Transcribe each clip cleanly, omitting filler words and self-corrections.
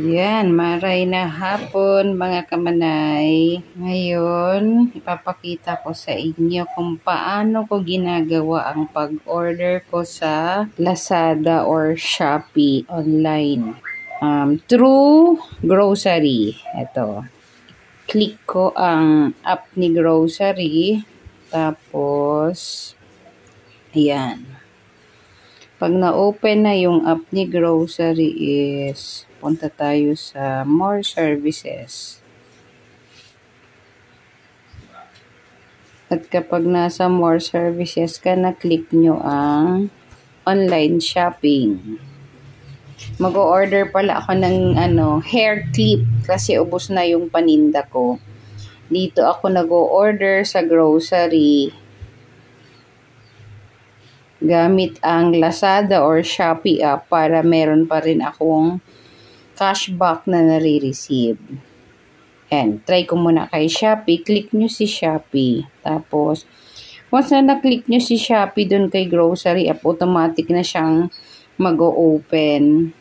Yan, maray na hapon mga kamanay. Ngayon, ipapakita ko sa inyo kung paano ko ginagawa ang pag-order ko sa Lazada or Shopee online. Through grocery. Ito. Click ko ang app ni grocery. Tapos, ayan. Pag na-open na yung app ni grocery is, punta tayo sa more services. At kapag nasa more services ka, na-click nyo ang online shopping. Mag-o-order pala ako ng hair clip kasi ubos na yung paninda ko. Dito ako nag-o-order sa grocery gamit ang Lazada or Shopee app para meron pa rin akong cashback na nare-receive. And try ko muna kay Shopee. Click nyo si Shopee. Tapos, once na na-click nyo si Shopee dun kay grocery app, automatic na siyang mag-o-open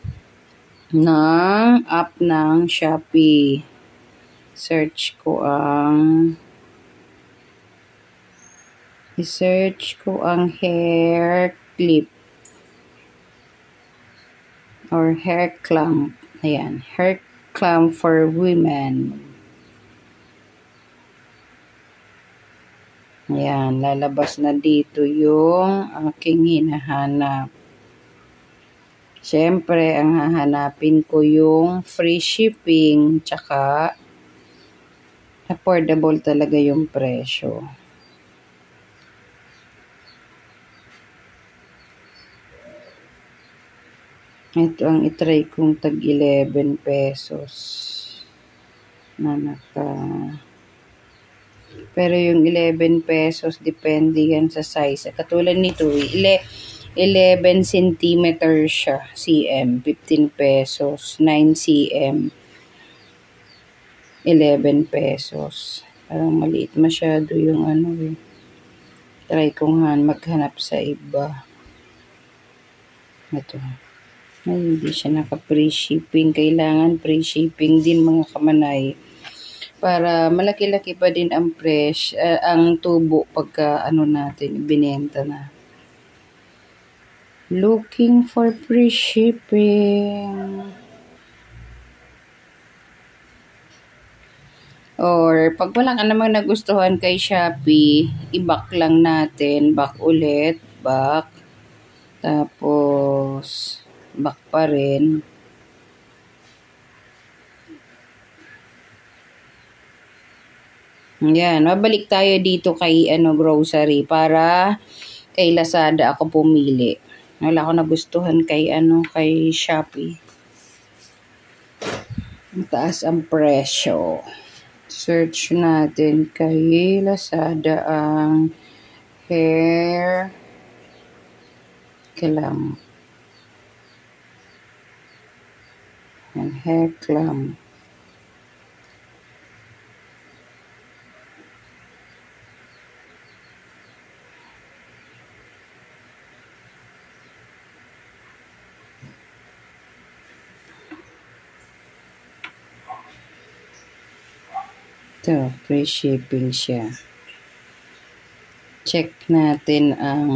ng app ng Shopee. I-search ko ang hair clip or hair clamp. Ayan, hair clamp for women. Ayan, lalabas na dito yung aking hinahanap. Siyempre, ang hahanapin ko yung free shipping, tsaka affordable talaga yung presyo. Ito ang itry kong tag 11 pesos na pero yung 11 pesos depende yan sa size. Katulad nito, 11 cm siya, cm, 15 pesos, 9 cm, 11 pesos. Parang maliit masyado yung Try kong maghanap sa iba. Ito. Ay, hindi siya naka-free shipping. Kailangan free shipping din mga kamanay. Para malaki-laki pa din ang ang tubo pagka natin, binenta na. Looking for free shipping. Or pag wala ka namang nagustuhan kay Shopee, i-back lang natin. Back ulit. Back. Tapos back pa rin. Yan, mabalik tayo dito kay grocery para kay Lazada ako pumili. Wala ako nagustuhan kay kay Shopee. Mataas ang presyo. Search natin kay Lazada ang hair clamp. And hair clamp. Ito, free shipping siya. Check natin ang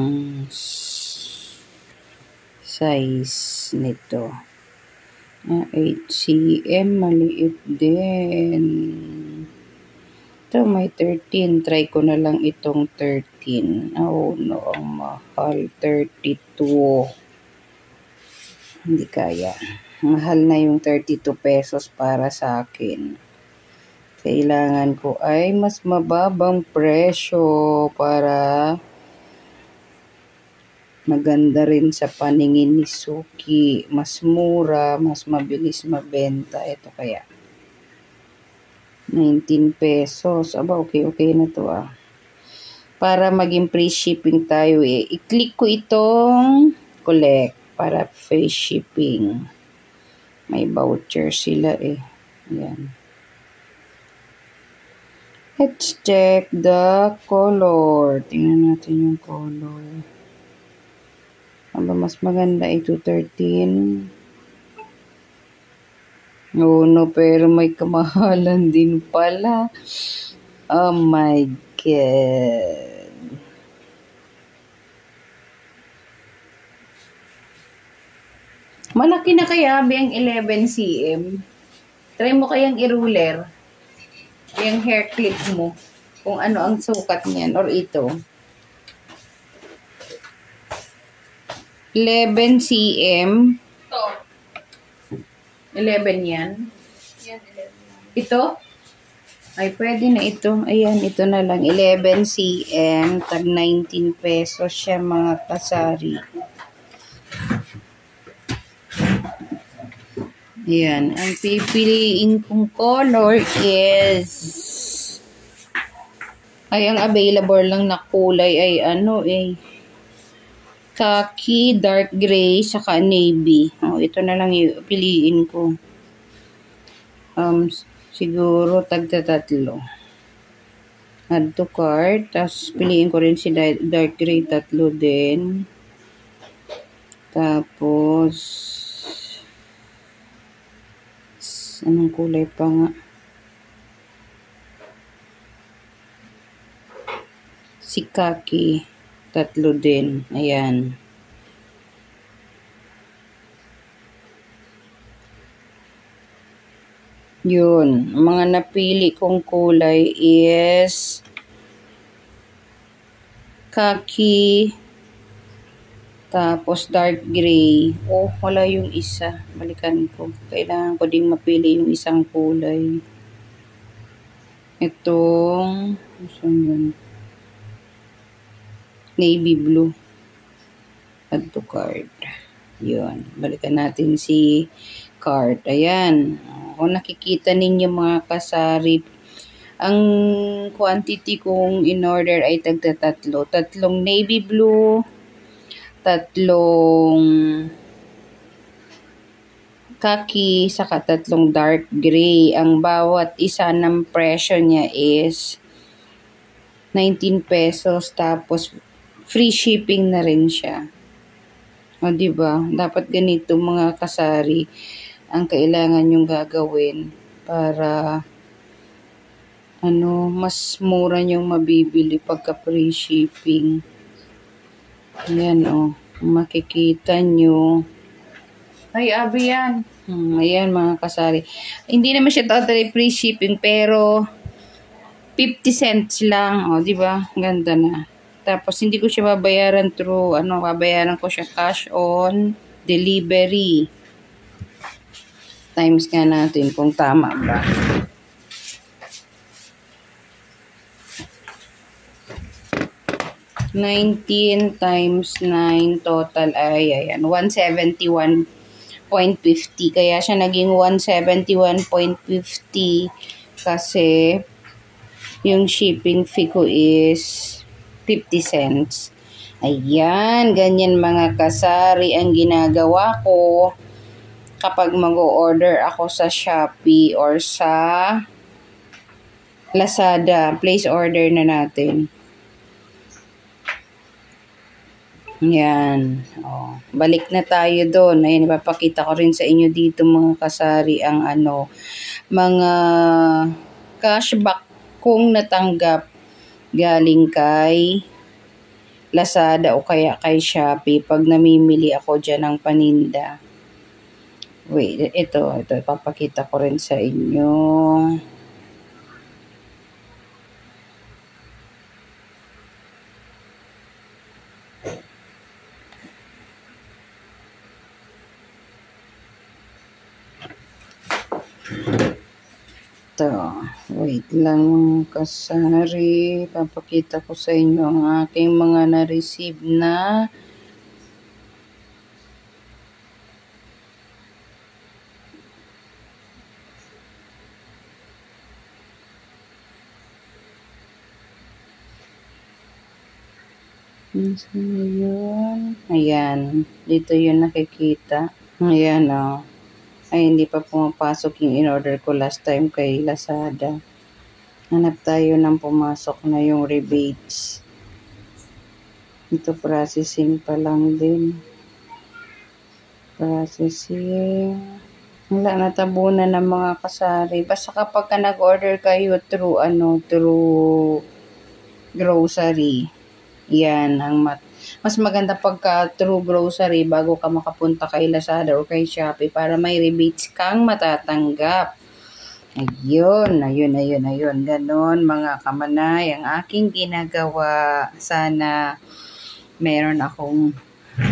size nito. 8 cm, maliit din. Ito, may 13. Try ko na lang itong 13. Oh, no, ang mahal. 32. Hindi kaya. Mahal na yung 32 pesos para sa akin. Kailangan ko ay mas mababang presyo para maganda rin sa paningin ni Suki. Mas mura, mas mabilis mabenta. Ito kaya. 19 pesos. Aba, okay na to . Para maging free shipping tayo i-click ko itong collect para free shipping. May voucher sila Ayan. Let's check the color. Tingnan natin yung color. Ano mas maganda 213. Oh no, pero may kamahalan din pala. Oh my God. Malaki na kaya ang 11 cm. Try mo kayang i-ruler yung hair clip mo. Kung ano ang sukat niyan or ito. 11 cm. Ito. 11 yan. Yan, 11. Ito? Ay, pwede na ito. Ayan, ito na lang. 11 cm. Tag 19 pesos siya mga kasari. Ayan. Ang pipiliin kong color is... Ay, ang available lang na kulay ay khaki, dark gray, saka navy. Ito na lang yung piliin ko. Siguro tagta-tatlo. Add to cart. Tapos piliin ko rin si dark gray, 3 din. Tapos anong kulay pa nga? Si khaki, 3 din. Ayan. Yun. Ang mga napili kong kulay is khaki, tapos dark gray. Oh, wala yung isa. Balikan ko. Kailangan ko ding mapili yung isang kulay. Itong navy blue. Add to cart. Yun. Balikan natin si cart. Ayan. Kung nakikita ninyo mga kasari, ang quantity kong in-order ay tagta-tatlo. 3 navy blue, 3 khaki, saka 3 dark gray. Ang bawat isa ng presyo niya is 19 pesos. Tapos, free shipping na rin siya. O, diba? Dapat ganito mga kasari ang kailangan yung gagawin para mas mura yung mabibili pagka free shipping. Ayan makikita nyo. Ay, abi yan. Ayan mga kasari. Hindi naman siya totally free shipping pero 50 cents lang. O, diba? Ganda na. Tapos, hindi ko siya babayaran through, babayaran ko siya cash on delivery. Times nga natin kung tama ba. $19 times 9 total ay ayan 171.50. Kaya siya naging 171.50 kasi yung shipping fee ko is 50 cents. Ayan, ganyan mga kasari ang ginagawa ko kapag mag-o-order ako sa Shopee or sa Lazada. Place order na natin. Yan. Balik na tayo doon. Ayan, ipapakita ko rin sa inyo dito mga kasari ang mga cashback kung natanggap galing kay Lazada o kaya kay Shopee pag namimili ako dyan ng paninda. Wait, ito ipapakita ko rin sa inyo. Wait lang kasari. Papakita ko sa inyo ang aking mga na-receive na Saan yun? Ayan. Dito yun nakikita. Ayan o. Ay, hindi pa pumapasok yung in-order ko last time kay Lazada. Hanap tayo ng pumasok na yung rebates. Ito processing pa lang din. Processing. Wala, natabunan ng mga kasari. Basta kapag ka nag-order kayo through grocery. Yan, mas maganda pagka through grocery bago ka makapunta kay Lazada o kay Shopee para may rebates kang matatanggap. Ayun. Ganon mga kamanay ang aking ginagawa. Sana meron akong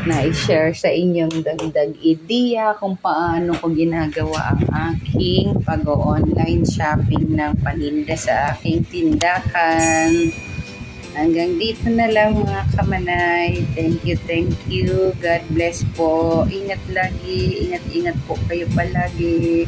na-share sa inyong dagdag ideya kung paano ko ginagawa ang aking pag-online shopping ng paninda sa aking tindahan. Hanggang dito na lang mga kamanay. Thank you. God bless po. Ingat lagi. Ingat po kayo palagi.